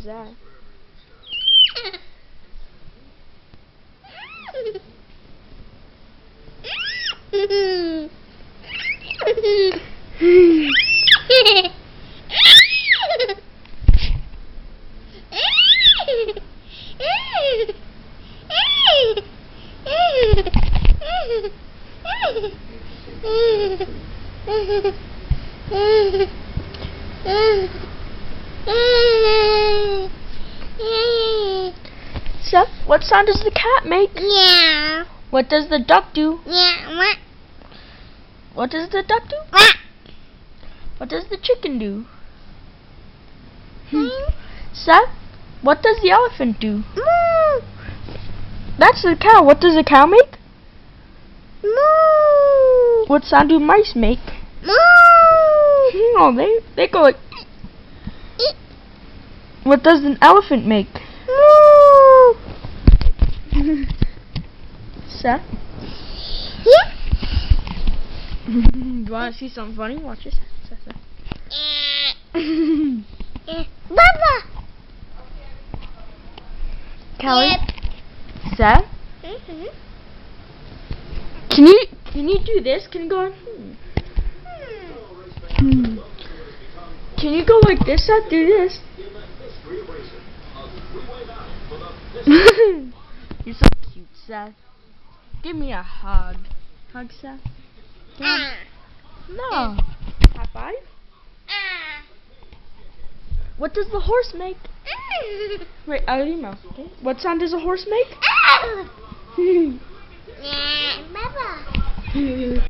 that? Seth, what sound does the cat make? Yeah. What does the duck do? Yeah. What? What does the duck do? What? What does the chicken do? Seth, what does the elephant do? Moo. That's the cow. What does the cow make? Moo. What sound do mice make? Moo. Oh, they go like. What does an elephant make? Moo. Seth? Yeah. Do you want to see something funny? Watch this. Seth. Baba. Kelly? Yep. Seth? Mhm. Can you do this? Can you go on? Can you go like this, Seth? Do this. You're so cute, Seth. Give me a hug. Hug, Seth. No. High five? What does the horse make? Wait, out of your mouth, okay? What sound does a horse make? Baba.